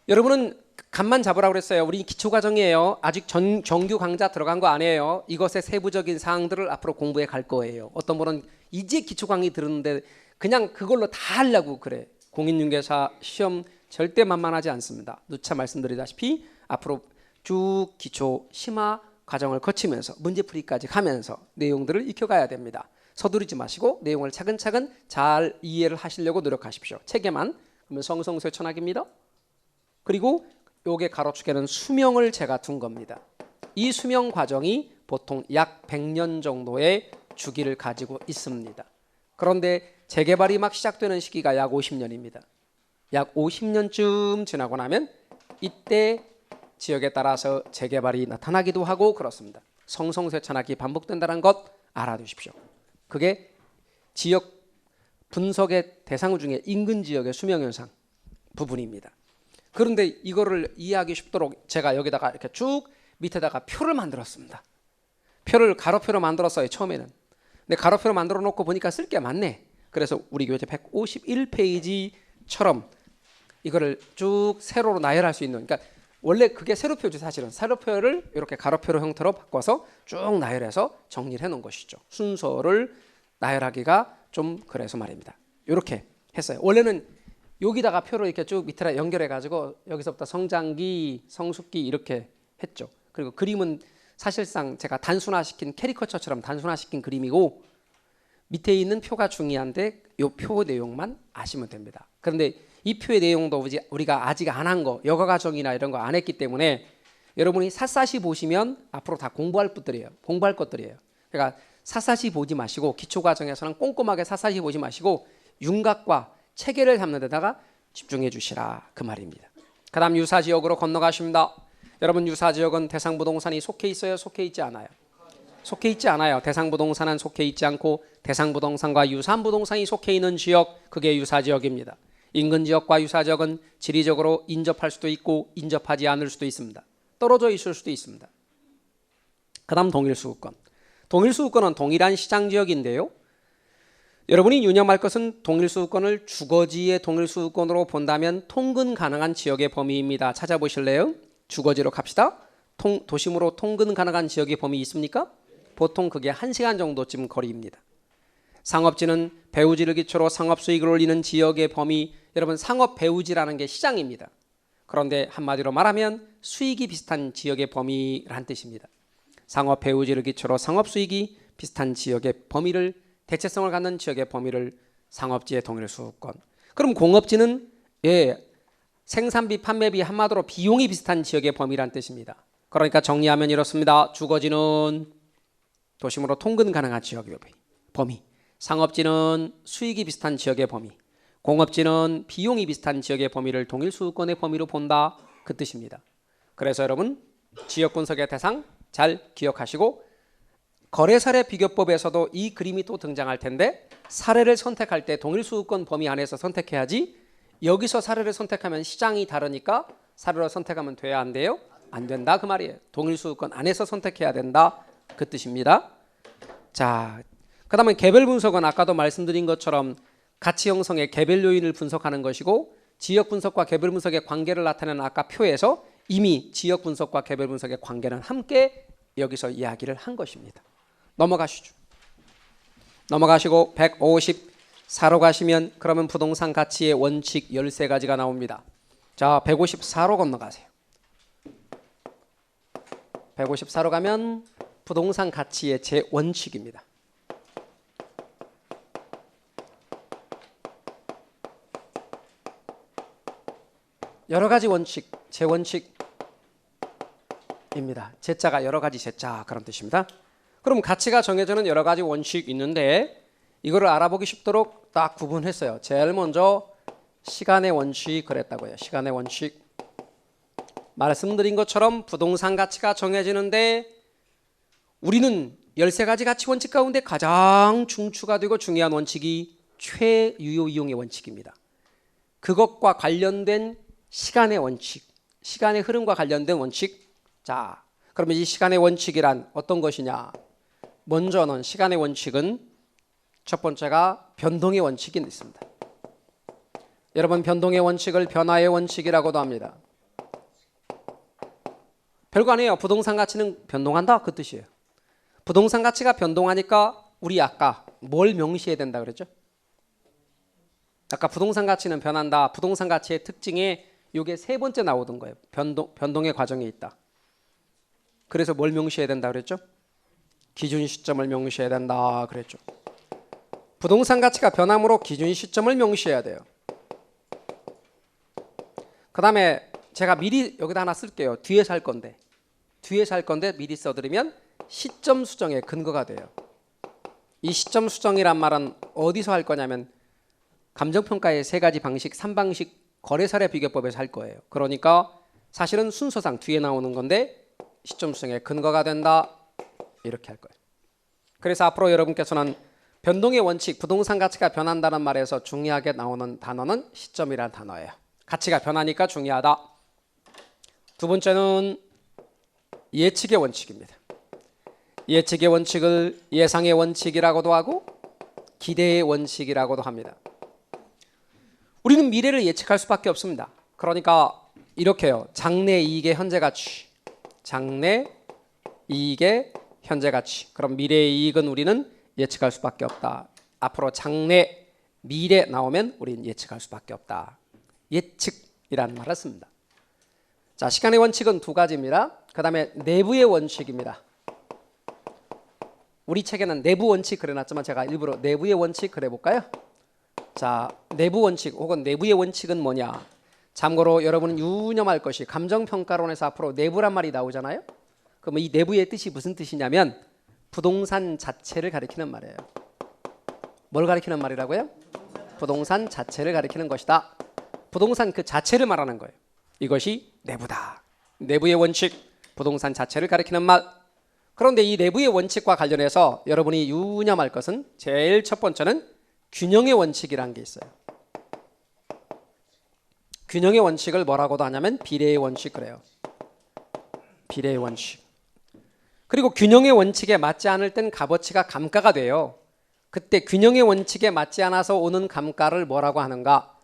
여러분은 감만 잡으라고 그랬어요. 우리 기초과정이에요. 아직 정규 강좌 들어간 거 아니에요. 이것의 세부적인 사항들을 앞으로 공부해 갈 거예요. 어떤 분은 이제 기초 강의 들었는데 그냥 그걸로 다 하려고 그래. 공인중개사 시험 절대 만만하지 않습니다. 누차 말씀드리다시피 앞으로 쭉 기초 심화 과정을 거치면서 문제풀이까지 가면서 내용들을 익혀가야 됩니다. 서두르지 마시고 내용을 차근차근 잘 이해를 하시려고 노력하십시오. 책에만 그러면 성성쇠천학입니다. 그리고 요게 가로축에는 수명을 제가 둔 겁니다. 이 수명 과정이 보통 약 100년 정도의 주기를 가지고 있습니다. 그런데 재개발이 막 시작되는 시기가 약 50년입니다. 약 50년쯤 지나고 나면 이때 지역에 따라서 재개발이 나타나기도 하고 그렇습니다. 성성쇠천학이 반복된다는 것 알아두십시오. 그게 지역 분석의 대상 중에 인근 지역의 수명현상 부분입니다. 그런데 이거를 이해하기 쉽도록 제가 여기다가 이렇게 쭉 밑에다가 표를 만들었습니다. 표를 가로표로 만들었어요, 처음에는. 근데 가로표로 만들어 놓고 보니까 쓸 게 많네. 그래서 우리 교재 151페이지처럼 이거를 쭉 세로로 나열할 수 있는, 그러니까 원래 그게 세로표죠. 사실은 세로표를 이렇게 가로표로 형태로 바꿔서 쭉 나열해서 정리를 해놓은 것이죠. 순서를 나열하기가 좀 그래서 말입니다. 이렇게 했어요. 원래는 여기다가 표를 이렇게 쭉 밑에다 연결해 가지고 여기서부터 성장기, 성숙기 이렇게 했죠. 그리고 그림은 사실상 제가 단순화시킨 캐리커처처럼 단순화시킨 그림이고 밑에 있는 표가 중요한데 이 표 내용만 아시면 됩니다. 그런데 이 표의 내용도 우리가 아직 안 한 거, 여가 과정이나 이런 거 안 했기 때문에 여러분이 샅샅이 보시면 앞으로 다 공부할 것들이에요. 공부할 것들이에요. 그러니까 샅샅이 보지 마시고 기초 과정에서는 꼼꼼하게 샅샅이 보지 마시고 윤곽과 체계를 잡는 데다가 집중해 주시라 그 말입니다. 그 다음 유사지역으로 건너가십니다. 여러분 유사지역은 대상부동산이 속해 있어요? 속해 있지 않아요? 속해 있지 않아요. 대상부동산은 속해 있지 않고 대상부동산과 유사한 부동산이 속해 있는 지역, 그게 유사지역입니다. 인근지역과 유사지역은 지리적으로 인접할 수도 있고 인접하지 않을 수도 있습니다. 떨어져 있을 수도 있습니다. 그 다음 동일수급권. 동일수급권은 동일한 시장지역인데요. 여러분이 유념할 것은 동일수급권을 주거지의 동일수급권으로 본다면 통근 가능한 지역의 범위입니다. 찾아보실래요? 주거지로 갑시다. 도심으로 통근 가능한 지역의 범위 있습니까? 보통 그게 1시간 정도쯤 거리입니다. 상업지는 배우지를 기초로 상업수익을 올리는 지역의 범위, 여러분 상업 배우지라는 게 시장입니다. 그런데 한마디로 말하면 수익이 비슷한 지역의 범위란 뜻입니다. 상업 배우지를 기초로 상업수익이 비슷한 지역의 범위를, 대체성을 갖는 지역의 범위를 상업지의 동일수급권. 그럼 공업지는 생산비, 판매비, 한마디로 비용이 비슷한 지역의 범위란 뜻입니다. 그러니까 정리하면 이렇습니다. 주거지는 도심으로 통근 가능한 지역의 범위, 상업지는 수익이 비슷한 지역의 범위, 공업지는 비용이 비슷한 지역의 범위를 동일수급권의 범위로 본다 그 뜻입니다. 그래서 여러분 지역 분석의 대상 잘 기억하시고 거래사례 비교법에서도 이 그림이 또 등장할 텐데 사례를 선택할 때 동일수급권 범위 안에서 선택해야지 여기서 사례를 선택하면 시장이 다르니까 사례를 선택하면 돼야 안 돼요? 안 된다 그 말이에요. 동일수급권 안에서 선택해야 된다 그 뜻입니다. 자, 그 다음에 개별 분석은 아까도 말씀드린 것처럼 가치 형성의 개별 요인을 분석하는 것이고 지역 분석과 개별 분석의 관계를 나타내는 아까 표에서 이미 지역 분석과 개별 분석의 관계는 함께 여기서 이야기를 한 것입니다. 넘어가시죠. 넘어가시고 154로 가시면 그러면 부동산 가치의 원칙 13가지가 나옵니다. 자, 154로 건너가세요. 154로 가면 부동산 가치의 제원칙입니다. 여러 가지 원칙, 제원칙입니다. 제자가 여러 가지 제자 그런 뜻입니다. 그럼 가치가 정해지는 여러 가지 원칙 있는데 이거를 알아보기 쉽도록 딱 구분했어요. 제일 먼저 시간의 원칙 그랬다고요. 시간의 원칙. 말씀드린 것처럼 부동산 가치가 정해지는데 우리는 13가지 가치 원칙 가운데 가장 중추가 되고 중요한 원칙이 최유효 이용의 원칙입니다. 그것과 관련된 시간의 원칙, 시간의 흐름과 관련된 원칙. 자, 그러면 이 시간의 원칙이란 어떤 것이냐? 먼저는 시간의 원칙은 첫 번째가 변동의 원칙이 있습니다. 여러분 변동의 원칙을 변화의 원칙이라고도 합니다. 별거 아니에요. 부동산 가치는 변동한다 그 뜻이에요. 부동산 가치가 변동하니까 우리 아까 뭘 명시해야 된다 그랬죠? 아까 부동산 가치는 변한다. 부동산 가치의 특징에 이게 세 번째 나오던 거예요. 변동의 과정에 있다. 그래서 뭘 명시해야 된다 그랬죠? 기준 시점을 명시해야 된다 그랬죠. 부동산 가치가 변함으로 기준 시점을 명시해야 돼요. 그 다음에 제가 미리 여기다 하나 쓸게요. 뒤에서 할 건데 미리 써드리면 시점 수정의 근거가 돼요. 이 시점 수정이란 말은 어디서 할 거냐면 감정평가의 세 가지 방식, 3방식 거래사례 비교법에서 할 거예요. 그러니까 사실은 순서상 뒤에 나오는 건데 시점 수정의 근거가 된다 이렇게 할 거예요. 그래서 앞으로 여러분께서는 변동의 원칙, 부동산 가치가 변한다는 말에서 중요하게 나오는 단어는 시점이라는 단어예요. 가치가 변하니까 중요하다. 두 번째는 예측의 원칙입니다. 예측의 원칙을 예상의 원칙이라고도 하고 기대의 원칙이라고도 합니다. 우리는 미래를 예측할 수밖에 없습니다. 그러니까 이렇게요. 장래 이익의 현재 가치, 장래 이익의 현재 가치. 그럼 미래의 이익은 우리는 예측할 수밖에 없다. 앞으로 장래, 미래 나오면 우리는 예측할 수밖에 없다. 예측이라는 말을 씁니다. 자, 시간의 원칙은 두 가지입니다. 그 다음에 내부의 원칙입니다. 우리 책에는 내부 원칙 그려놨지만 제가 일부러 내부의 원칙 그려볼까요? 자, 내부 원칙 혹은 내부의 원칙은 뭐냐? 참고로 여러분은 유념할 것이 감정평가론에서 앞으로 내부란 말이 나오잖아요. 그럼 이 내부의 뜻이 무슨 뜻이냐면 부동산 자체를 가리키는 말이에요. 뭘 가리키는 말이라고요? 부동산 자체를 가리키는 것이다. 부동산 그 자체를 말하는 거예요. 이것이 내부다. 내부의 원칙, 부동산 자체를 가리키는 말. 그런데 이 내부의 원칙과 관련해서 여러분이 유념할 것은 제일 첫 번째는 균형의 원칙이라는 게 있어요. 균형의 원칙을 뭐라고도 하냐면 비례의 원칙 그래요. 비례의 원칙. 그리고 균형의 원칙에 맞지 않을 땐 값어치가 감가가 돼요. 그때 균형의 원칙에 맞지 않아서 오는 감가를 뭐라고 하는가?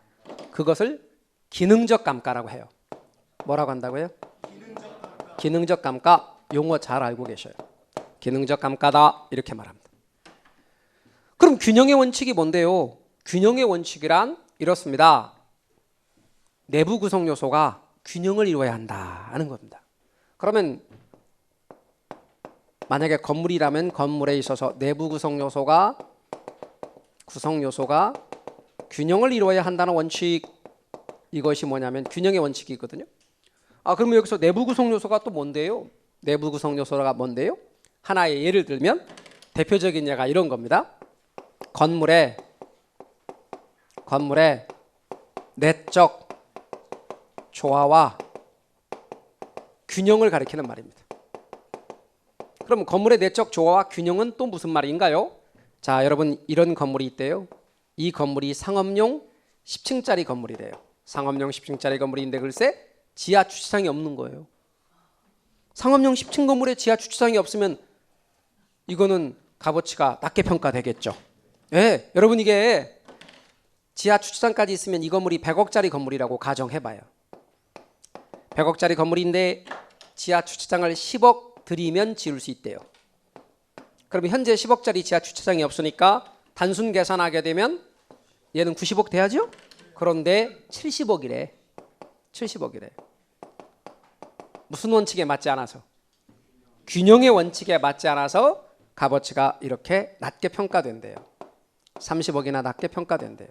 그것을 기능적 감가라고 해요. 뭐라고 한다고요? 기능적 감가. 용어 잘 알고 계셔요. 기능적 감가다 이렇게 말합니다. 그럼 균형의 원칙이 뭔데요? 균형의 원칙이란 이렇습니다. 내부 구성 요소가 균형을 이루어야 한다 하는 겁니다. 그러면 만약에 건물이라면 건물에 있어서 내부 구성 요소가 균형을 이루어야 한다는 원칙, 이것이 뭐냐면 균형의 원칙이거든요. 그러면 여기서 내부 구성 요소가 또 뭔데요? 내부 구성 요소가 뭔데요? 하나의 예를 들면 대표적인 예가 이런 겁니다. 건물의 내적 조화와 균형을 가리키는 말입니다. 그럼 건물의 내적 조화와 균형은 또 무슨 말인가요? 자, 여러분 이런 건물이 있대요. 이 건물이 상업용 10층짜리 건물이래요. 상업용 10층짜리 건물인데 글쎄 지하 주차장이 없는 거예요. 상업용 10층 건물에 지하 주차장이 없으면 이거는 값어치가 낮게 평가되겠죠. 네, 여러분 이게 지하 주차장까지 있으면 이 건물이 100억짜리 건물이라고 가정해봐요. 100억짜리 건물인데 지하 주차장을 10억 들이면 지을 수 있대요. 그럼 현재 10억짜리 지하 주차장이 없으니까 단순 계산하게 되면 얘는 90억 돼야죠? 그런데 70억이래. 70억이래. 무슨 원칙에 맞지 않아서? 균형의 원칙에 맞지 않아서 값어치가 이렇게 낮게 평가된대요. 30억이나 낮게 평가된대요.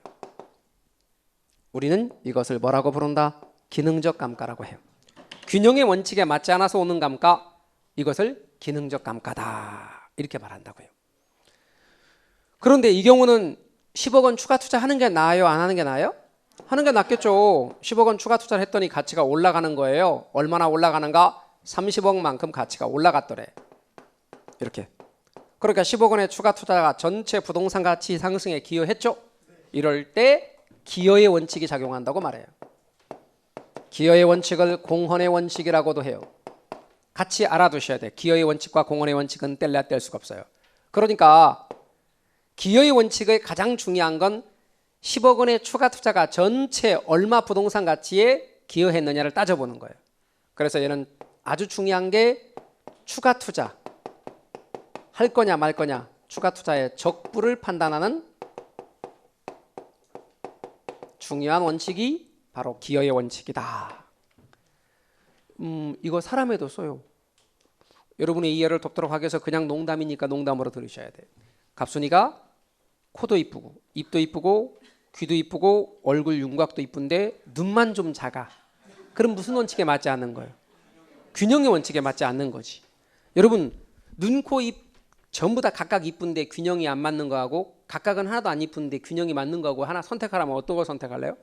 우리는 이것을 뭐라고 부른다? 기능적 감가라고 해요. 균형의 원칙에 맞지 않아서 오는 감가, 이것을 기능적 감가다 이렇게 말한다고요. 그런데 이 경우는 10억 원 추가 투자하는 게 나아요? 안 하는 게 나아요? 하는 게 낫겠죠. 10억 원 추가 투자를 했더니 가치가 올라가는 거예요. 얼마나 올라가는가? 30억만큼 가치가 올라갔더래. 이렇게. 그러니까 10억 원의 추가 투자가 전체 부동산 가치 상승에 기여했죠. 이럴 때 기여의 원칙이 작용한다고 말해요. 기여의 원칙을 공헌의 원칙이라고도 해요. 같이 알아두셔야 돼. 기여의 원칙과 공헌의 원칙은 뗄래야 뗄 수가 없어요. 그러니까 기여의 원칙의 가장 중요한 건 10억 원의 추가 투자가 전체 얼마 부동산 가치에 기여했느냐를 따져보는 거예요. 그래서 얘는 아주 중요한 게 추가 투자 할 거냐 말 거냐, 추가 투자의 적부를 판단하는 중요한 원칙이 바로 기여의 원칙이다. 이거 사람에도 써요. 여러분의 이해를 돕도록 하기 위해서 그냥 농담이니까 농담으로 들으셔야 돼요. 갑순이가 코도 이쁘고 입도 이쁘고 귀도 이쁘고 얼굴 윤곽도 이쁜데 눈만 좀 작아. 그럼 무슨 원칙에 맞지 않는 거예요? 균형의 원칙에 맞지 않는 거지. 여러분 눈, 코, 입 전부 다 각각 이쁜데 균형이 안 맞는 거하고 각각은 하나도 안 이쁜데 균형이 맞는 거하고 하나 선택하라면 어떤 걸 선택할래요?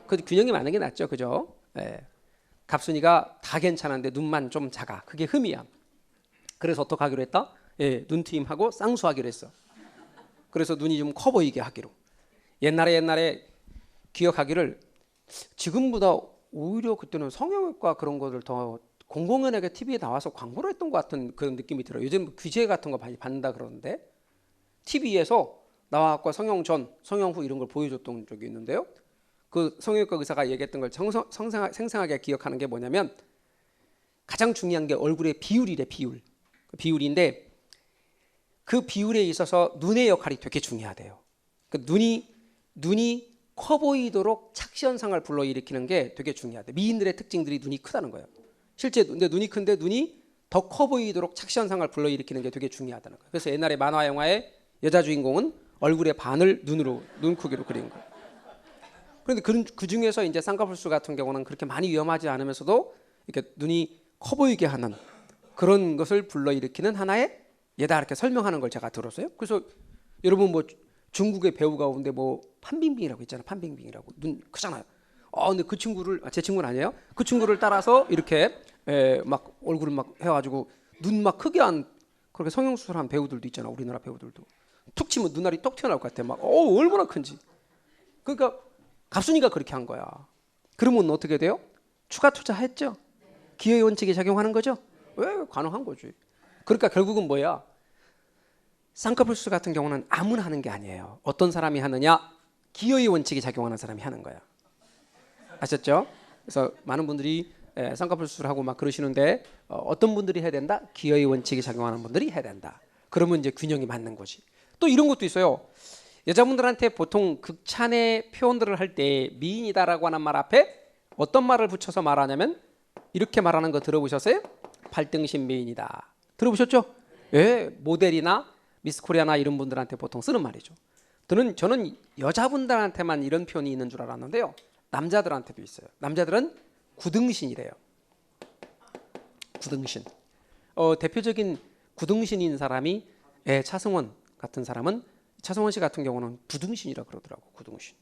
그 균형이 맞는 게 낫죠, 그죠? 예. 갑순이가 다 괜찮은데 눈만 좀 작아. 그게 흠이야. 그래서 어떻게 하기로 했다? 예, 눈트임하고 쌍수하기로 했어. 그래서 눈이 좀 커 보이게 하기로. 옛날에 기억하기를 지금보다 오히려 그때는 성형외과 그런 것들 더 공공연하게 TV에 나와서 광고를 했던 것 같은 그런 느낌이 들어요. 요즘 규제 같은 거 많이 받는다 그러는데 TV에서 나와서 성형 전, 성형 후 이런 걸 보여줬던 적이 있는데요. 그 성형외과 의사가 얘기했던 걸 생생하게 기억하는 게 뭐냐면 가장 중요한 게 얼굴의 비율이래. 비율인데 그 비율에 있어서 눈의 역할이 되게 중요하대요. 그 눈이 커 보이도록 착시 현상을 불러일으키는 게 되게 중요하대. 미인들의 특징들이 눈이 크다는 거예요. 실제 근데 눈이 큰데 눈이 더 커 보이도록 착시 현상을 불러일으키는 게 되게 중요하다는 거예요. 그래서 옛날에 만화 영화의 여자 주인공은 얼굴의 반을 눈 크기로 그린 거예요. 그런데 그 중에서 이제 쌍꺼풀수 같은 경우는 그렇게 많이 위험하지 않으면서도 이렇게 눈이 커 보이게 하는 그런 것을 불러일으키는 하나의 예다 이렇게 설명하는 걸 제가 들었어요. 그래서 여러분 뭐 중국의 배우 가운데 뭐 판빙빙이라고 있잖아요. 판빙빙이라고 눈 크잖아요. 근데 그 친구를 제 친구는 아니에요. 그 친구를 따라서 이렇게 막 얼굴을 막 해가지고 눈 막 크게 한 그렇게 성형수술한 배우들도 있잖아. 우리나라 배우들도 툭 치면 눈알이 떡 튀어나올 것 같아. 막 얼마나 큰지. 그러니까 갑순이가 그렇게 한 거야. 그러면 어떻게 돼요? 추가 투자했죠. 기여의 원칙이 작용하는 거죠. 왜 가능한 거지. 그러니까 결국은 뭐야? 쌍꺼풀 수술 같은 경우는 아무나 하는 게 아니에요. 어떤 사람이 하느냐? 기여의 원칙이 작용하는 사람이 하는 거야. 아셨죠? 그래서 많은 분들이 쌍꺼풀 수술하고 막 그러시는데 어떤 분들이 해야 된다? 기여의 원칙이 작용하는 분들이 해야 된다. 그러면 이제 균형이 맞는 거지. 또 이런 것도 있어요. 여자분들한테 보통 극찬의 표현들을 할 때 미인이다라고 하는 말 앞에 어떤 말을 붙여서 말하냐면 이렇게 말하는 거 들어보셨어요? 발등신 미인이다. 들어보셨죠? 예, 모델이나 미스 코리아나 이런 분들한테 보통 쓰는 말이죠. 저는 여자분들한테만 이런 표현이 있는 줄 알았는데요. 남자들한테도 있어요. 남자들은 구등신이래요. 구등신. 대표적인 구등신인 사람이 차승원 같은 사람은 차승원 씨 같은 경우는 부등신이라 그러더라고. 구등신.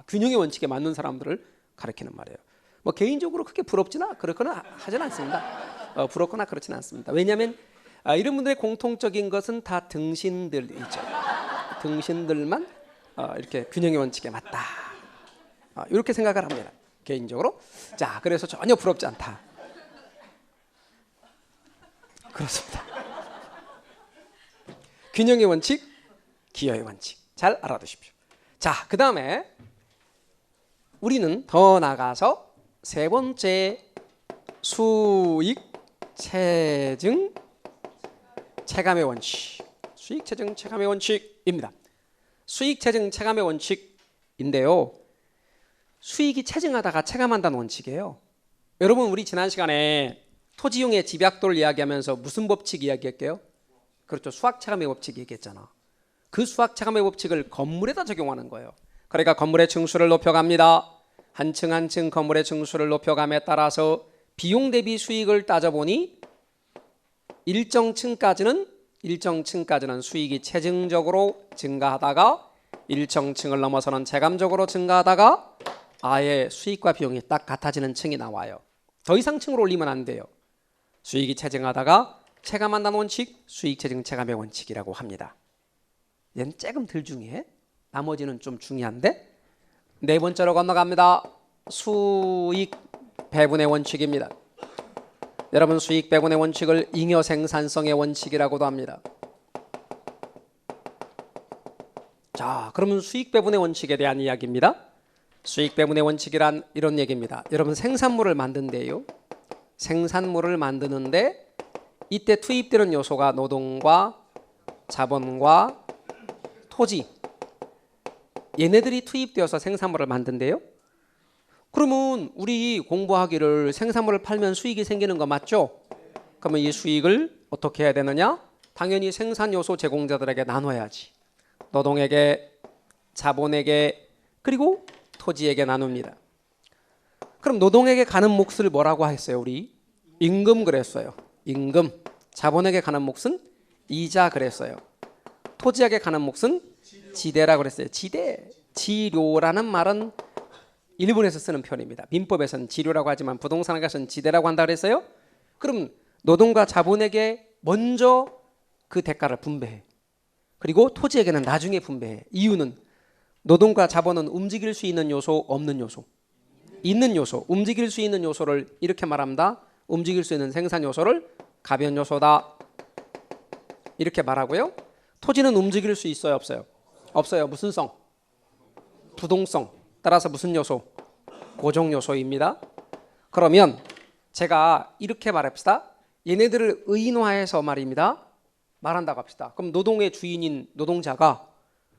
균형의 원칙에 맞는 사람들을 가리키는 말이에요. 뭐 개인적으로 크게 부럽지나 그렇거나 하진 않습니다. 부럽거나 그렇지는 않습니다. 왜냐하면 이런 분들의 공통적인 것은 다 등신들이죠. 등신들만 이렇게 균형의 원칙에 맞다. 이렇게 생각을 합니다. 개인적으로. 자, 그래서 전혀 부럽지 않다. 그렇습니다. 균형의 원칙, 기여의 원칙 잘 알아두십시오. 자, 그 다음에 우리는 더 나가서 세 번째 수익, 체증, 체감의 원칙. 수익, 체증, 체감의 원칙입니다. 수익, 체증, 체감의 원칙인데요. 수익이 체증하다가 체감한다는 원칙이에요. 여러분 우리 지난 시간에 토지용의 집약도를 이야기하면서 무슨 법칙 이야기할게요? 그렇죠. 수학체감의 법칙 얘기했잖아. 그 수학체감의 법칙을 건물에다 적용하는 거예요. 그러니까 건물의 층수를 높여갑니다. 한 층 한 층 건물의 층수를 높여감에 따라서 비용 대비 수익을 따져보니 일정 층까지는 수익이 체증적으로 증가하다가 일정 층을 넘어서는 체감적으로 증가하다가 아예 수익과 비용이 딱 같아지는 층이 나와요. 더 이상 층을 올리면 안 돼요. 수익이 체증하다가 체감한다는 원칙, 수익 체증 체감의 원칙이라고 합니다. 얘는 조금 덜 중요해. 나머지는 좀 중요한데 네 번째로 건너갑니다. 수익 배분의 원칙입니다. 여러분 수익 배분의 원칙을 잉여 생산성의 원칙이라고도 합니다. 자, 그러면 수익 배분의 원칙에 대한 이야기입니다. 수익 배분의 원칙이란 이런 얘기입니다. 여러분 생산물을 만든대요. 생산물을 만드는데 이때 투입되는 요소가 노동과 자본과 토지, 얘네들이 투입되어서 생산물을 만든대요. 그러면 우리 공부하기를 생산물을 팔면 수익이 생기는 거 맞죠? 그러면 이 수익을 어떻게 해야 되느냐? 당연히 생산 요소 제공자들에게 나눠야지. 노동에게, 자본에게, 그리고 토지에게 나눕니다. 그럼 노동에게 가는 몫을 뭐라고 했어요? 우리 임금 그랬어요. 임금. 자본에게 가는 몫은 이자 그랬어요. 토지에게 가는 몫은 지대라고 그랬어요. 지대. 지료라는 말은 일본에서 쓰는 표현입니다. 민법에서는 지료라고 하지만 부동산학에서는 지대라고 한다 그랬어요. 그럼 노동과 자본에게 먼저 그 대가를 분배해. 그리고 토지에게는 나중에 분배해. 이유는 노동과 자본은 움직일 수 있는 요소, 없는 요소? 있는 요소. 움직일 수 있는 요소를 이렇게 말합니다. 움직일 수 있는 생산 요소를 가변 요소다. 이렇게 말하고요. 토지는 움직일 수 있어요, 없어요? 없어요. 무슨 성? 부동성. 따라서 무슨 요소? 고정 요소입니다. 그러면 제가 이렇게 말합시다. 얘네들을 의인화해서 말입니다. 말한다고 합시다. 그럼 노동의 주인인 노동자가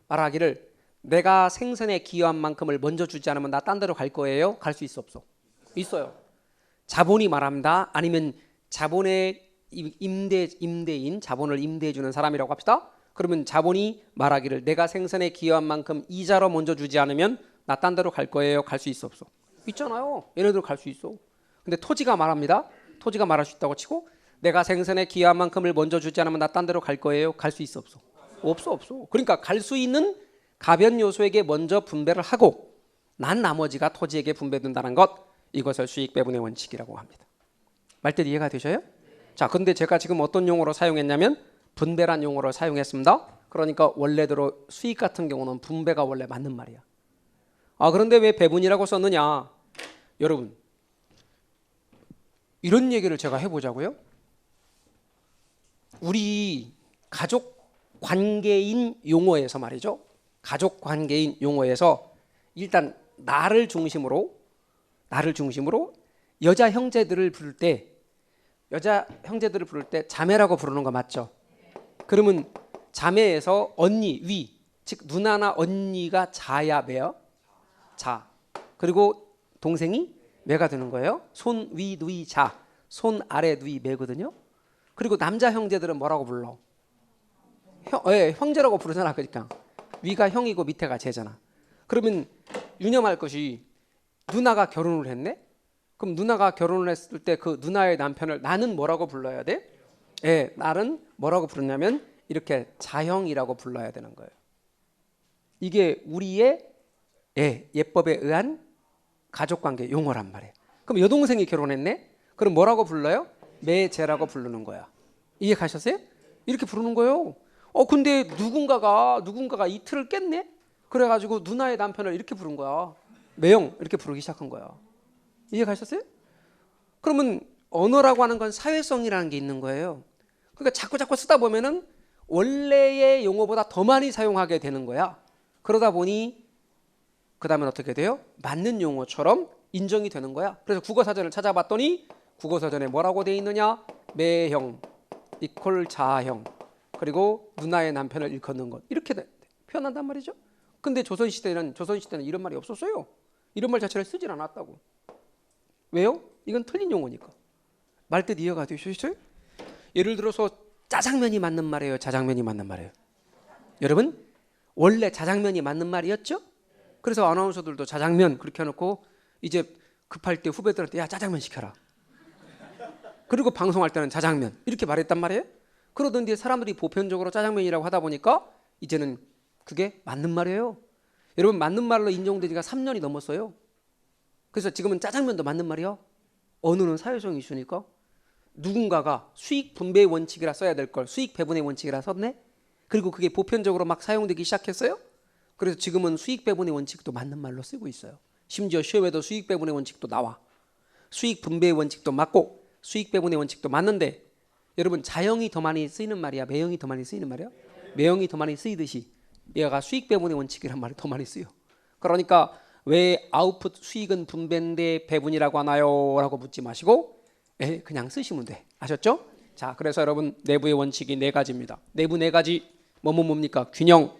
말하기를 내가 생산에 기여한 만큼을 먼저 주지 않으면 나 딴 데로 갈 거예요? 갈 수 있어, 없어? 있어요. 자본이 말합니다. 아니면 자본의 임대인, 자본을 임대해 주는 사람이라고 합시다. 그러면 자본이 말하기를 내가 생산에 기여한 만큼 이자로 먼저 주지 않으면 나 딴 데로 갈 거예요? 갈 수 있어, 없어? 있잖아요. 얘네들 갈 수 있어. 근데 토지가 말합니다. 토지가 말할 수 있다고 치고 내가 생산에 기여한 만큼을 먼저 주지 않으면 나 딴 데로 갈 거예요? 갈 수 있어, 없어? 없어. 그러니까 갈 수 있는 가변 요소에게 먼저 분배를 하고 난 나머지가 토지에게 분배된다는 것, 이것을 수익 배분의 원칙이라고 합니다. 말뜻 이해가 되셔요? 자, 근데 제가 지금 어떤 용어로 사용했냐면 분배란 용어를 사용했습니다. 그러니까 원래대로 수익 같은 경우는 분배가 원래 맞는 말이야. 그런데 왜 배분이라고 썼느냐? 여러분, 이런 얘기를 제가 해보자고요. 우리 가족 관계인 용어에서 말이죠. 가족 관계인 용어에서 일단 나를 중심으로 여자 형제들을 부를 때 자매라고 부르는 거 맞죠? 그러면 자매에서 언니, 위, 즉 누나나 언니가 자야 매요? 자. 그리고 동생이 매가 되는 거예요. 손 위 누이 자, 손 아래 누이 매거든요. 그리고 남자 형제들은 뭐라고 불러? 형제라고 부르잖아. 그러니까 위가 형이고 밑에가 제잖아. 그러면 유념할 것이 누나가 결혼을 했네. 그럼 누나가 결혼을 했을 때 그 누나의 남편을 나는 뭐라고 불러야 돼? 나는 뭐라고 부르냐면 이렇게 자형이라고 불러야 되는 거예요. 이게 우리의 예법에 의한 가족관계 용어란 말이에요. 그럼 여동생이 결혼했네? 그럼 뭐라고 불러요? 매제라고 부르는 거야. 이해 가셨어요? 이렇게 부르는 거예요. 근데 누군가가 이틀을 깼네? 그래가지고 누나의 남편을 이렇게 부른 거야. 매형 이렇게 부르기 시작한 거야. 이해 가셨어요? 그러면 언어라고 하는 건 사회성이라는 게 있는 거예요. 그러니까 자꾸 쓰다 보면은 원래의 용어보다 더 많이 사용하게 되는 거야. 그러다 보니 그 다음엔 어떻게 돼요? 맞는 용어처럼 인정이 되는 거야. 그래서 국어사전을 찾아봤더니 국어사전에 뭐라고 돼 있느냐? 매형 이퀄 자형, 그리고 누나의 남편을 일컫는 것, 이렇게 표현한단 말이죠. 근데 조선시대는 이런 말이 없었어요. 이런 말 자체를 쓰질 않았다고. 왜요? 이건 틀린 용어니까. 말뜻 이해가 되셨어요? 예를 들어서 짜장면이 맞는 말이에요, 자장면이 맞는 말이에요? 여러분, 원래 자장면이 맞는 말이었죠? 그래서 아나운서들도 자장면 그렇게 해놓고 이제 급할 때 후배들한테 야 짜장면 시켜라. 그리고 방송할 때는 자장면 이렇게 말했단 말이에요. 그러던데 사람들이 보편적으로 짜장면이라고 하다 보니까 이제는 그게 맞는 말이에요. 여러분, 맞는 말로 인정된 지가 3년이 넘었어요. 그래서 지금은 짜장면도 맞는 말이요. 언어는 사회성 이슈니까. 누군가가 수익 분배의 원칙이라 써야 될 걸 수익 배분의 원칙이라 썼네. 그리고 그게 보편적으로 막 사용되기 시작했어요. 그래서 지금은 수익 배분의 원칙도 맞는 말로 쓰고 있어요. 심지어 시험에도 수익 배분의 원칙도 나와. 수익 분배의 원칙도 맞고 수익 배분의 원칙도 맞는데, 여러분, 자형이 더 많이 쓰이는 말이야, 매형이 더 많이 쓰이는 말이야? 매형이 더 많이 쓰이듯이 얘가 수익 배분의 원칙이란 말이 더 많이 쓰여. 그러니까 왜 아웃풋 수익은 분배인데 배분이라고 하나요? 라고 묻지 마시고 그냥 쓰시면 돼. 아셨죠? 자, 그래서 여러분, 내부의 원칙이 4가지입니다. 내부 4가지 뭡니까? 균형,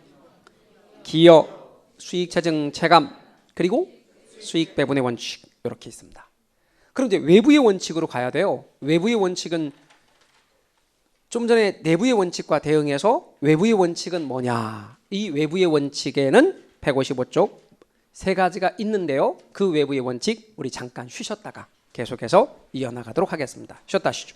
기여, 수익 체증 체감, 그리고 수익 배분의 원칙, 이렇게 있습니다. 그런데 외부의 원칙으로 가야 돼요. 외부의 원칙은 좀 전에 내부의 원칙과 대응해서 외부의 원칙은 뭐냐? 이 외부의 원칙에는 155쪽 세 가지가 있는데요. 그 외부의 원칙 우리 잠깐 쉬셨다가 계속해서 이어나가도록 하겠습니다. 쉬었다 하시죠.